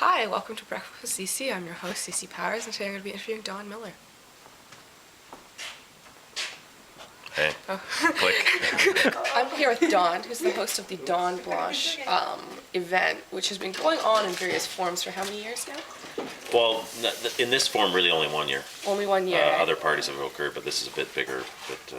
Hi, welcome to Breakfast with Zeesy. I'm your host, Zeesy Powers, and today I'm going to be interviewing Don Miller. Hey, click. I'm here with Don, who's the host of the Dawn Blanche event, which has been going on in various forms for how many years now? Well, in this form, really only 1 year. Only 1 year. Other parties have occurred, but this is a bit bigger, bit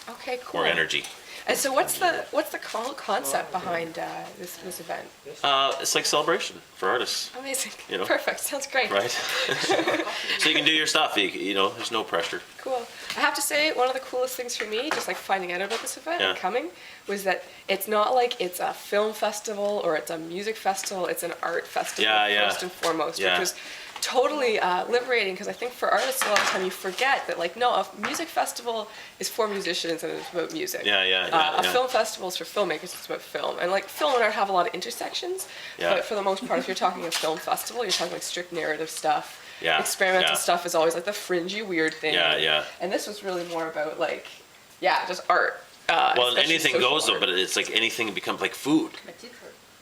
Okay, cool. more energy. And so what's the concept behind this event? It's like celebration for artists, Amazing. You know? Perfect. Sounds great. right? So you can do your stuff. You know, there's no pressure. Cool. I have to say, one of the coolest things for me, just like finding out about this event and coming, was that it's not like it's a film festival or it's a music festival. It's an art festival first and foremost, which was totally liberating, because I think for artists a lot of the time you forget that, like, no, a music festival is for musicians and it's about music. A film festival is for filmmakers, it's about film. And like film and art have a lot of intersections, but for the most part, if you're talking a film festival, you're talking like strict narrative stuff. Experimental stuff is always like the fringy weird thing. And this was really more about like, just art. Well, anything goes though, but it's like anything becomes like food.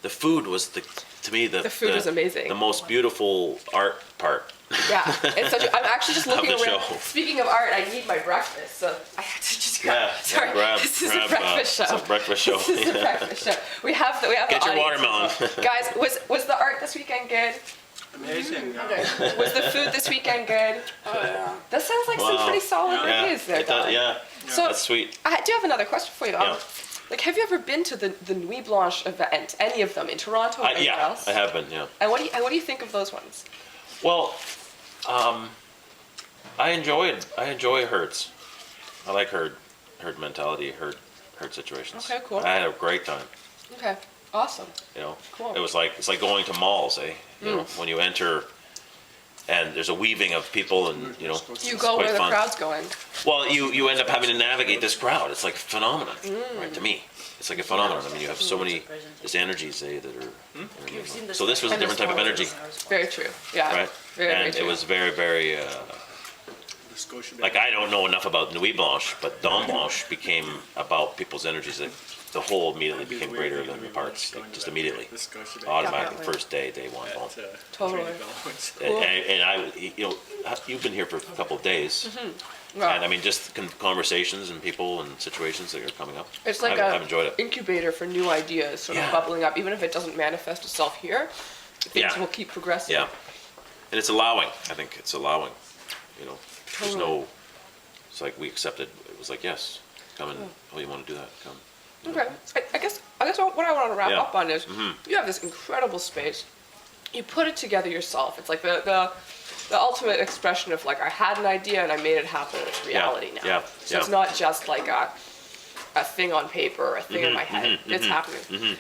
The food was to me the food was amazing. The most beautiful art part. It's such I'm actually just looking around. Show. Speaking of art, I need my breakfast, so I had to just grab. This is a breakfast show. It's a breakfast show. This is a breakfast show. We have Get your watermelon. Guys, was the art this weekend good? Amazing. Was the food this weekend good? Oh yeah. That sounds like some pretty solid reviews there, Don. So that's sweet. I do have another question for you. Like, have you ever been to the Nuit Blanche event? Any of them in Toronto or anywhere else? I have been. And what do you think of those ones? Well, I enjoy herds. I like herd mentality, herd situations. Okay, cool. I had a great time. Okay, awesome. You know, cool. It's like going to malls, eh? You know, when you enter, and there's a weaving of people, and you go where the fun. crowd's going. Well, you end up having to navigate this crowd. It's like a phenomenon, right? To me, it's like a phenomenon. I mean, you have so many these energies that are. So this was a different type of energy. Very true. Yeah. Right. Very true. It was very, very. Like, I don't know enough about Nuit Blanche, but Dawn Blanche became about people's energies. Like, the whole immediately became greater than the parts, like, just immediately, automatically, first day one, boom. Totally. And I, you've been here for a couple of days, and I mean, just conversations and people and situations that are coming up. It's like I've enjoyed it. Incubator for new ideas, sort of bubbling up, even if it doesn't manifest itself here. Things will keep progressing. And it's allowing. I think it's allowing. There's no. It's like we accepted. It was like, yes, come and you want to do that? Come. Okay. I guess what I want to wrap up on is you have this incredible space. You put it together yourself. It's like the ultimate expression of, like, I had an idea and I made it happen. It's reality now. So it's not just like a thing on paper or a thing in my head. It's happening.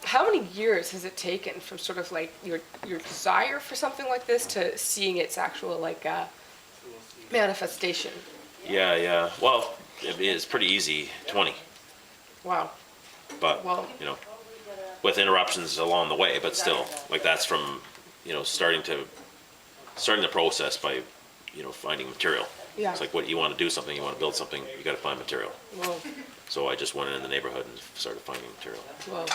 How many years has it taken from sort of like your desire for something like this to seeing its actual like manifestation? Well, it's pretty easy. 20. Wow. But with interruptions along the way, but still, like, that's from starting the process by finding material. It's like, what you want to do something, you want to build something, you got to find material. Whoa. So I just went in the neighborhood and started finding material. Well,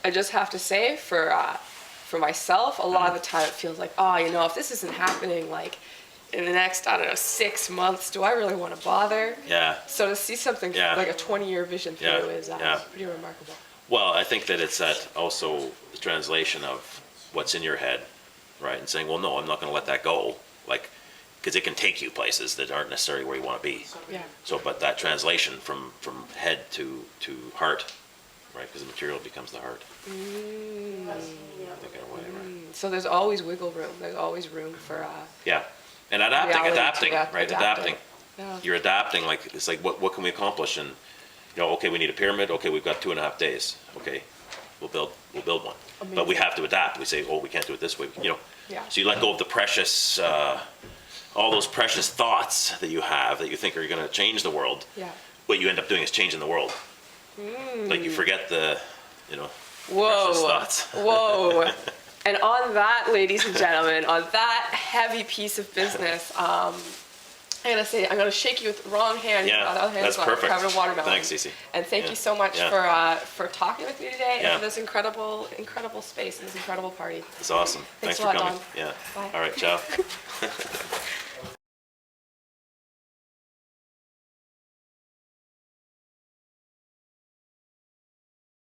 I just have to say, for myself, a lot of the time it feels like, if this isn't happening, like, in the next, 6 months, do I really want to bother? So to see something like a 20-year vision through is pretty remarkable. Well, I think that it's that also the translation of what's in your head, right? And saying, well, no, I'm not going to let that go, like, because it can take you places that aren't necessarily where you want to be. So, but that translation from head to heart, right? Because the material becomes the heart. I think in a way, right? So there's always wiggle room. There's always room for and adapting. Yeah. You're adapting. Like, it's like, what can we accomplish? And okay, we need a pyramid. Okay, we've got 2.5 days. Okay, we'll build one. Amazing. But we have to adapt. We say, we can't do it this way. So you let go of the precious, all those precious thoughts that you have that you think are going to change the world. What you end up doing is changing the world. Like, you forget the, precious thoughts. Whoa. And on that, ladies and gentlemen, on that heavy piece of business, I gotta say, I'm gonna shake you with the wrong hand. Yeah, the other hand that's is perfect. covered in watermelon. Thanks, Zeesy. And thank you so much for talking with me today and for this incredible space and this incredible party. It's awesome. Thanks for a lot, coming. Don. Yeah. Bye. All right, ciao.